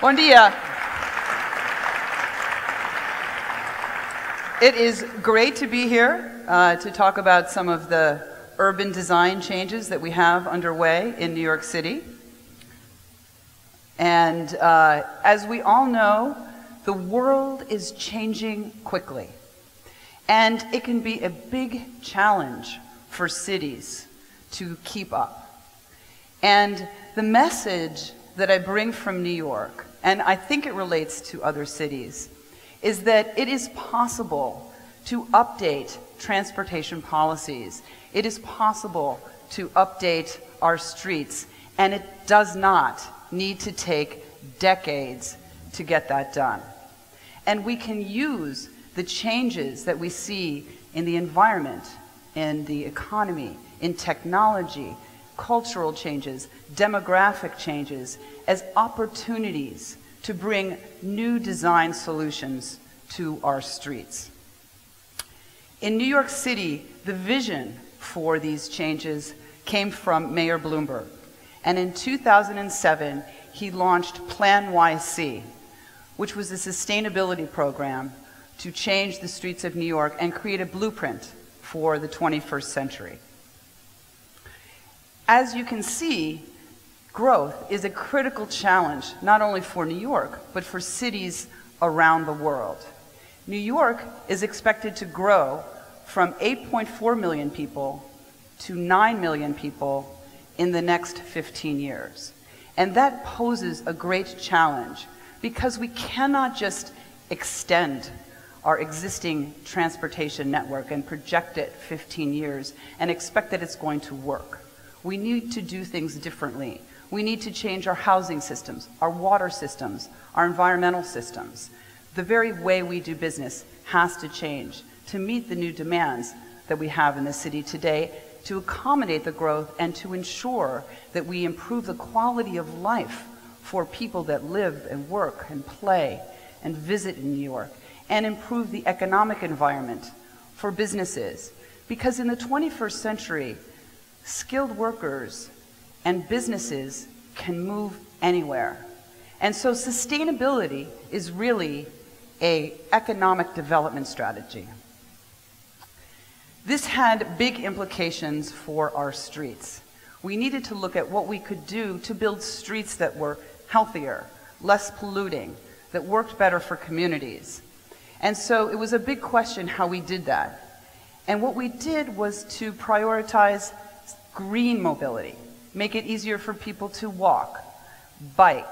Bom dia. It is great to be here to talk about some of the urban design changes that we have underway in New York City. And as we all know, the world is changing quickly. And it can be a big challenge for cities to keep up. And the message that I bring from New York, and I think it relates to other cities, is that it is possible to update transportation policies. It is possible to update our streets, and it does not need to take decades to get that done. And we can use the changes that we see in the environment, in the economy, in technology, cultural changes, demographic changes, as opportunities to bring new design solutions to our streets. In New York City, the vision for these changes came from Mayor Bloomberg. And in 2007, he launched Plan YC, which was a sustainability program to change the streets of New York and create a blueprint for the 21st century. As you can see, growth is a critical challenge, not only for New York, but for cities around the world. New York is expected to grow from 8.4 million people to 9 million people in the next 15 years. And that poses a great challenge because we cannot just extend our existing transportation network and project it 15 years and expect that it's going to work. We need to do things differently. We need to change our housing systems, our water systems, our environmental systems. The very way we do business has to change to meet the new demands that we have in the city today, to accommodate the growth and to ensure that we improve the quality of life for people that live and work and play and visit in New York, and improve the economic environment for businesses. Because in the 21st century, skilled workers and businesses can move anywhere. And so sustainability is really an economic development strategy. This had big implications for our streets. We needed to look at what we could do to build streets that were healthier, less polluting, that worked better for communities. And so it was a big question how we did that. And what we did was to prioritize green mobility, make it easier for people to walk, bike,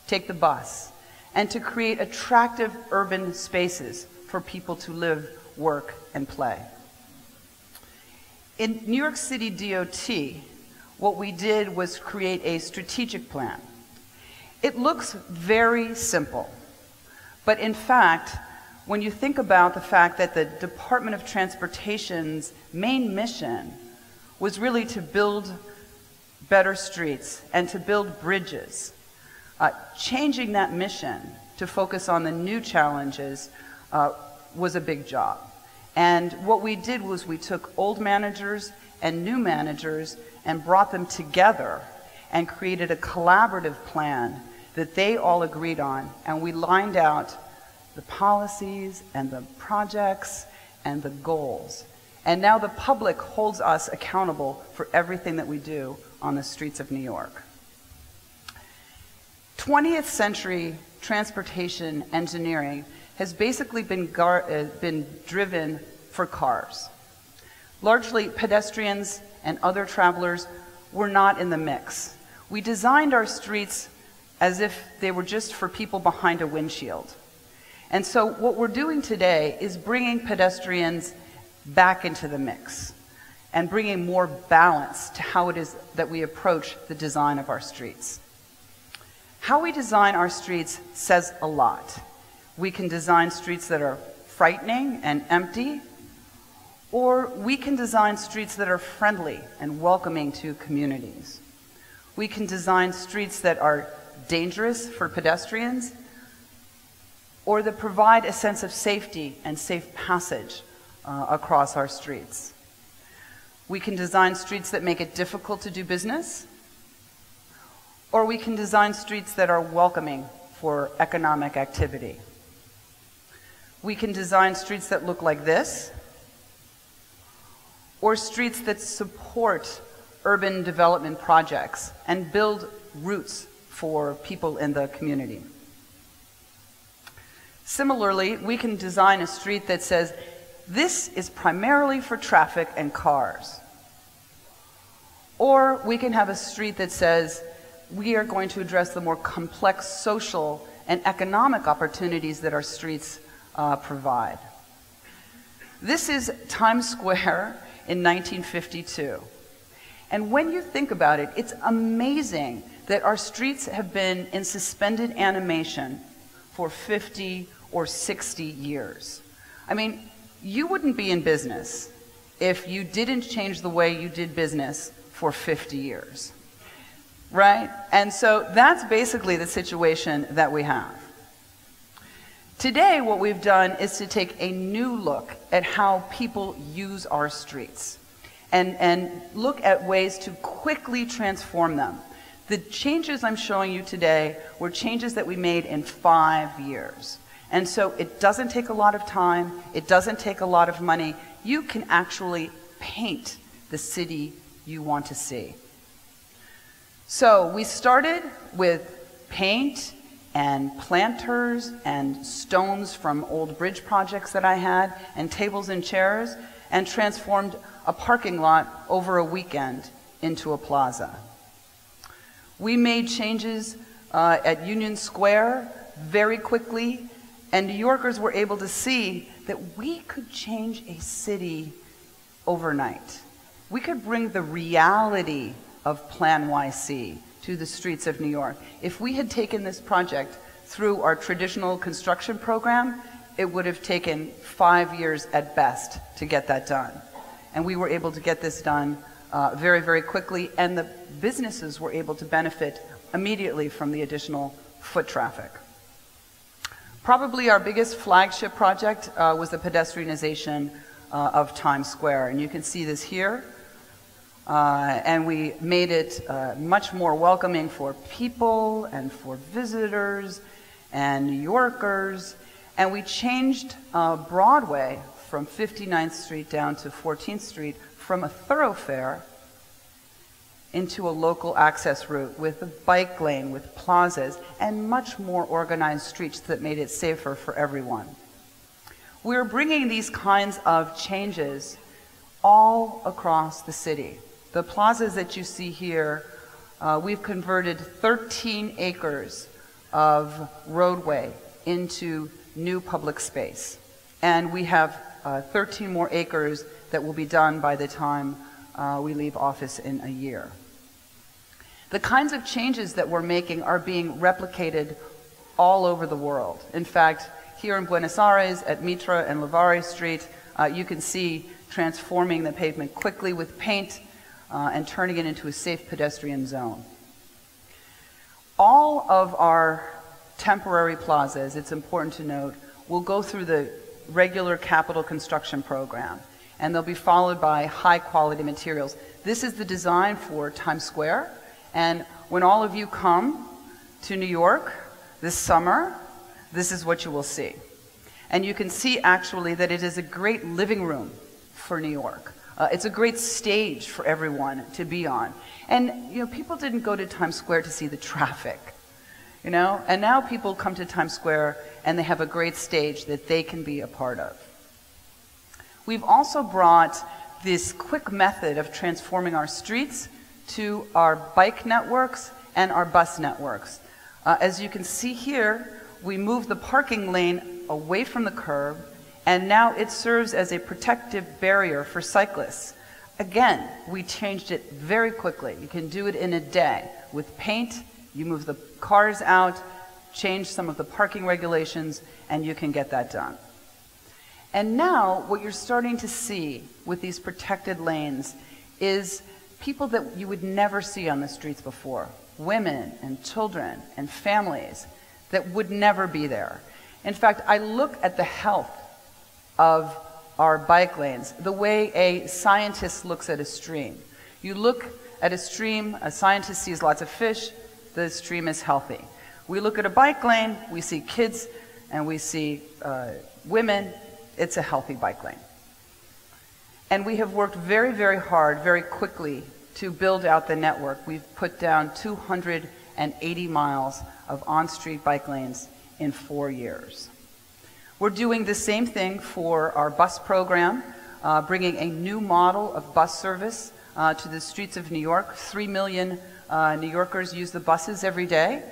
take the bus, and to create attractive urban spaces for people to live, work, and play. In New York City DOT, what we did was create a strategic plan. It looks very simple, but in fact, when you think about the fact that the Department of Transportation's main mission was really to build better streets and to build bridges, changing that mission to focus on the new challenges was a big job. And what we did was we took old managers and new managers and brought them together and created a collaborative plan that they all agreed on, and we lined out the policies and the projects and the goals. And now the public holds us accountable for everything that we do on the streets of New York. 20th century transportation engineering has basically been driven for cars. Largely, pedestrians and other travelers were not in the mix. We designed our streets as if they were just for people behind a windshield. And so what we're doing today is bringing pedestrians back into the mix and bringing more balance to how it is that we approach the design of our streets. How we design our streets says a lot. We can design streets that are frightening and empty, or we can design streets that are friendly and welcoming to communities. We can design streets that are dangerous for pedestrians, or that provide a sense of safety and safe passage across our streets. We can design streets that make it difficult to do business, or we can design streets that are welcoming for economic activity. We can design streets that look like this, or streets that support urban development projects and build routes for people in the community. Similarly, we can design a street that says, this is primarily for traffic and cars. Or we can have a street that says, we are going to address the more complex social and economic opportunities that our streets provide. This is Times Square in 1952. And when you think about it, it's amazing that our streets have been in suspended animation for 50 or 60 years. I mean, you wouldn't be in business if you didn't change the way you did business for 50 years, right? And so that's basically the situation that we have. Today, what we've done is to take a new look at how people use our streets and look at ways to quickly transform them. The changes I'm showing you today were changes that we made in 5 years. And so it doesn't take a lot of time, it doesn't take a lot of money. You can actually paint the city you want to see. So we started with paint and planters and stones from old bridge projects that I had, and tables and chairs, and transformed a parking lot over a weekend into a plaza. We made changes at Union Square very quickly, and New Yorkers were able to see that we could change a city overnight. We could bring the reality of Plan YC to the streets of New York. If we had taken this project through our traditional construction program, it would have taken 5 years at best to get that done. And we were able to get this done very, very quickly, and the businesses were able to benefit immediately from the additional foot traffic. Probably our biggest flagship project was the pedestrianization of Times Square, and you can see this here. And we made it much more welcoming for people and for visitors and New Yorkers. And we changed Broadway from 59th Street down to 14th Street from a thoroughfare into a local access route with a bike lane, with plazas, and much more organized streets that made it safer for everyone. We're bringing these kinds of changes all across the city. The plazas that you see here, we've converted 13 acres of roadway into new public space. And we have 13 more acres that will be done by the time we leave office in a year. The kinds of changes that we're making are being replicated all over the world. In fact, here in Buenos Aires at Mitra and Lavari Street, you can see transforming the pavement quickly with paint and turning it into a safe pedestrian zone. All of our temporary plazas, it's important to note, will go through the regular capital construction program, and they'll be followed by high quality materials. This is the design for Times Square, and when all of you come to New York this summer, this is what you will see. And you can see actually that it is a great living room for New York. It's a great stage for everyone to be on. And people didn't go to Times Square to see the traffic, and now people come to Times Square and they have a great stage that they can be a part of. We've also brought this quick method of transforming our streets to our bike networks and our bus networks. As you can see here, we moved the parking lane away from the curb, and now it serves as a protective barrier for cyclists. Again, we changed it very quickly. You can do it in a day. With paint, you move the cars out, change some of the parking regulations, and you can get that done. And now, what you're starting to see with these protected lanes is people that you would never see on the streets before. Women and children and families that would never be there. In fact, I look at the health of our bike lanes the way a scientist looks at a stream. You look at a stream, a scientist sees lots of fish, the stream is healthy. We look at a bike lane, we see kids, and we see women. It's a healthy bike lane. And we have worked very, very hard, very quickly, to build out the network. We've put down 280 miles of on-street bike lanes in 4 years. We're doing the same thing for our bus program, bringing a new model of bus service to the streets of New York. 3 million New Yorkers use the buses every day.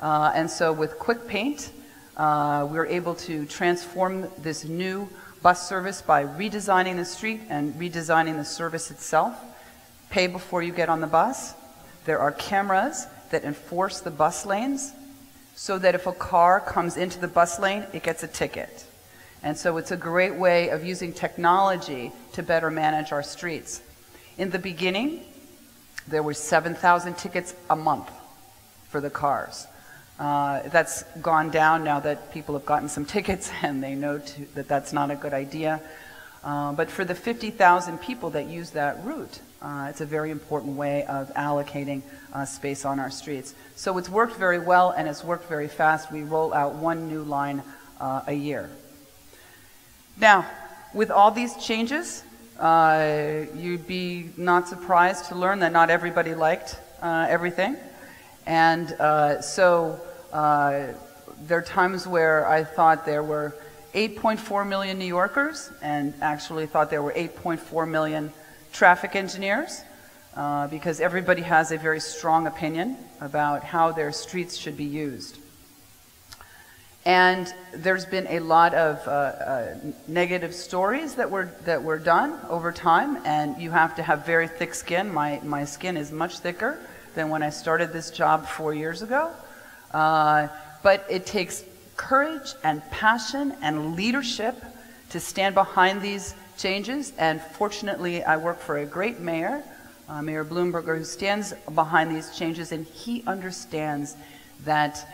And so with quick paint, we're able to transform this new bus service by redesigning the street and redesigning the service itself. Pay before you get on the bus. There are cameras that enforce the bus lanes so that if a car comes into the bus lane, it gets a ticket. And so it's a great way of using technology to better manage our streets. In the beginning, there were 7,000 tickets a month for the cars. That's gone down now that people have gotten some tickets and they know that that's not a good idea. But for the 50,000 people that use that route, it's a very important way of allocating space on our streets. So it's worked very well and it's worked very fast. We roll out one new line a year. Now, with all these changes, you'd be not surprised to learn that not everybody liked everything. And so there are times where I thought there were 8.4 million New Yorkers and actually thought there were 8.4 million traffic engineers because everybody has a very strong opinion about how their streets should be used. And there's been a lot of negative stories that were done over time, and you have to have very thick skin. My skin is much thicker than when I started this job 4 years ago. But it takes courage and passion and leadership to stand behind these changes. And fortunately, I work for a great mayor, Mayor Bloomberger, who stands behind these changes, and he understands that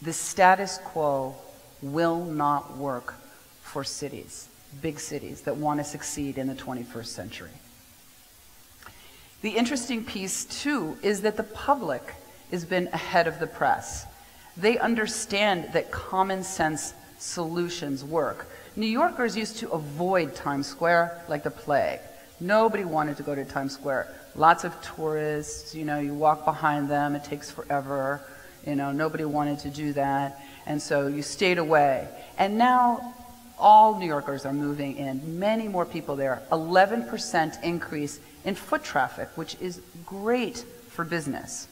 the status quo will not work for cities, big cities that want to succeed in the 21st century. The interesting piece, too, is that the public has been ahead of the press. They understand that common sense solutions work. New Yorkers used to avoid Times Square like the plague. Nobody wanted to go to Times Square. Lots of tourists, you know, you walk behind them, it takes forever. You know, nobody wanted to do that, and so you stayed away. And now all New Yorkers are moving in, many more people there, 11% increase in foot traffic, which is great for business.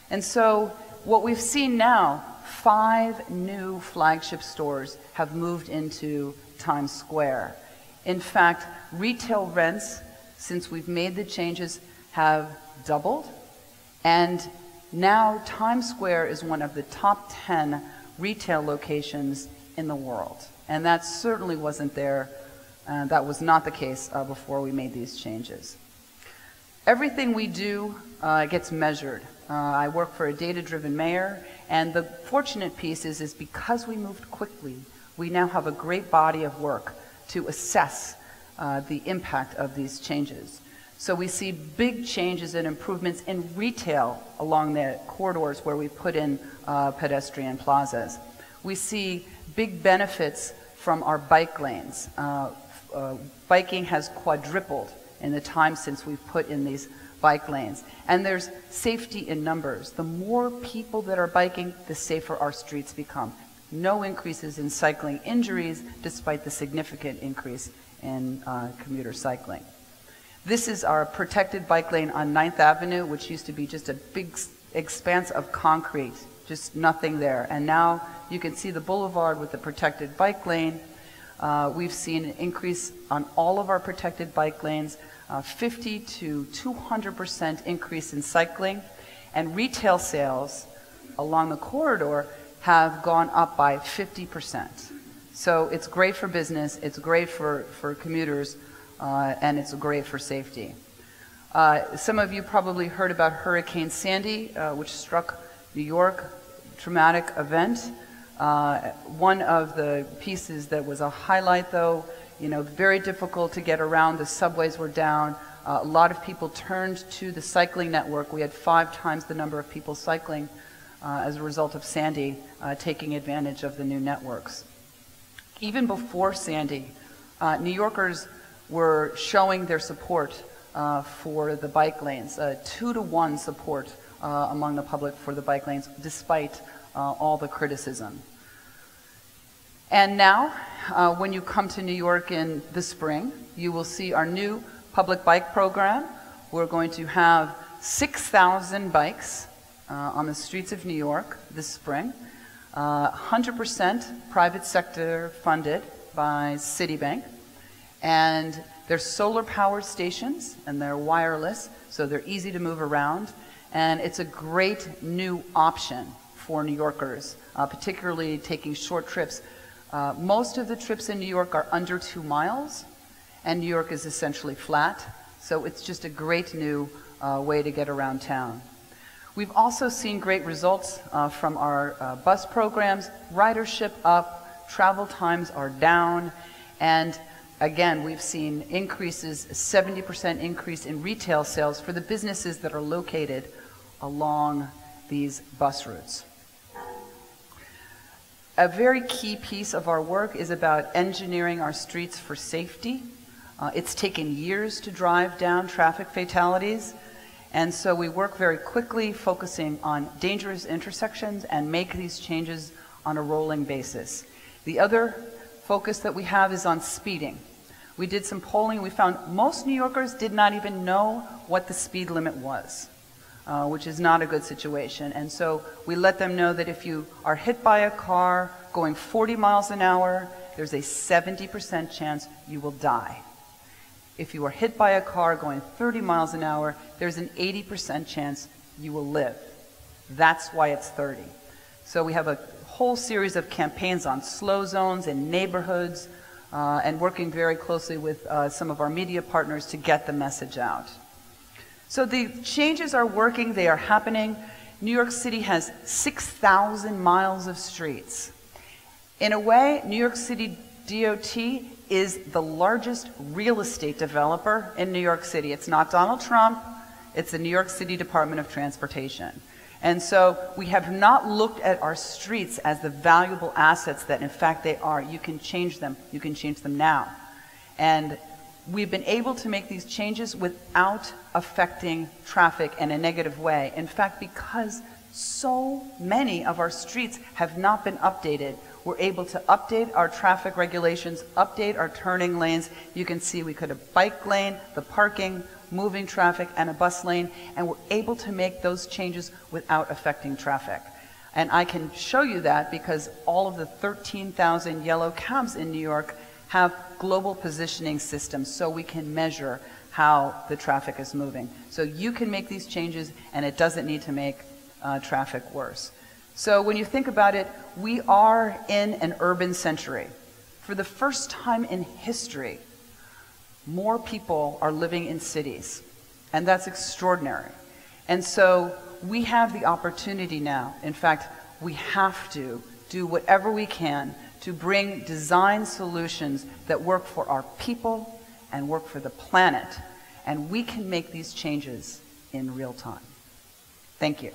And so what we've seen now, 5 new flagship stores have moved into Times Square. In fact, retail rents, since we've made the changes, have doubled, and now Times Square is one of the top 10 retail locations in the world. And that certainly wasn't there, that was not the case before we made these changes. Everything we do gets measured. I work for a data-driven mayor, and the fortunate piece is because we moved quickly, we now have a great body of work to assess the impact of these changes. So we see big changes and improvements in retail along the corridors where we put in pedestrian plazas. We see big benefits from our bike lanes. Biking has quadrupled in the time since we've put in these bike lanes. And there's safety in numbers. The more people that are biking, the safer our streets become. No increases in cycling injuries, despite the significant increase in commuter cycling. This is our protected bike lane on 9th Avenue, which used to be just a big expanse of concrete, just nothing there. And now you can see the boulevard with the protected bike lane. We've seen an increase on all of our protected bike lanes, 50 to 200% increase in cycling. And retail sales along the corridor have gone up by 50%. So it's great for business, it's great for commuters, and it's great for safety. Some of you probably heard about Hurricane Sandy, which struck New York, traumatic event. One of the pieces that was a highlight, though, you know, very difficult to get around, the subways were down, a lot of people turned to the cycling network. We had 5 times the number of people cycling as a result of Sandy taking advantage of the new networks. Even before Sandy, New Yorkers were showing their support for the bike lanes, 2-to-1 support among the public for the bike lanes, despite all the criticism. And now, when you come to New York in the spring, you will see our new public bike program. We're going to have 6,000 bikes on the streets of New York this spring, 100% private sector funded by Citibank, and they're solar powered stations and they're wireless, so they're easy to move around, and it's a great new option for New Yorkers, particularly taking short trips. Most of the trips in New York are under 2 miles, and New York is essentially flat, so it's just a great new way to get around town. We've also seen great results from our bus programs. Ridership up, travel times are down, and again, we've seen increases, 70% increase in retail sales for the businesses that are located along these bus routes. A very key piece of our work is about engineering our streets for safety. It's taken years to drive down traffic fatalities, and so we work very quickly, focusing on dangerous intersections and make these changes on a rolling basis. The other focus that we have is on speeding. We did some polling, and we found most New Yorkers did not even know what the speed limit was, which is not a good situation. And so we let them know that if you are hit by a car going 40 miles an hour, there's a 70% chance you will die. If you are hit by a car going 30 miles an hour, there's an 80% chance you will live. That's why it's 30. So we have a whole series of campaigns on slow zones in neighborhoods, and working very closely with some of our media partners to get the message out. So the changes are working, they are happening. New York City has 6,000 miles of streets. In a way, New York City DOT is the largest real estate developer in New York City. It's not Donald Trump, it's the New York City Department of Transportation. And so we have not looked at our streets as the valuable assets that in fact they are. You can change them now. And we've been able to make these changes without affecting traffic in a negative way. In fact, because so many of our streets have not been updated, we're able to update our traffic regulations, update our turning lanes. You can see we could have bike lane, the parking, moving traffic, and a bus lane, and we're able to make those changes without affecting traffic. And I can show you that because all of the 13,000 yellow cabs in New York have global positioning systems, so we can measure how the traffic is moving. So you can make these changes, and it doesn't need to make traffic worse. So when you think about it, we are in an urban century. For the first time in history, more people are living in cities, and that's extraordinary. And so we have the opportunity now, in fact, we have to do whatever we can to bring design solutions that work for our people and work for the planet, and we can make these changes in real time. Thank you.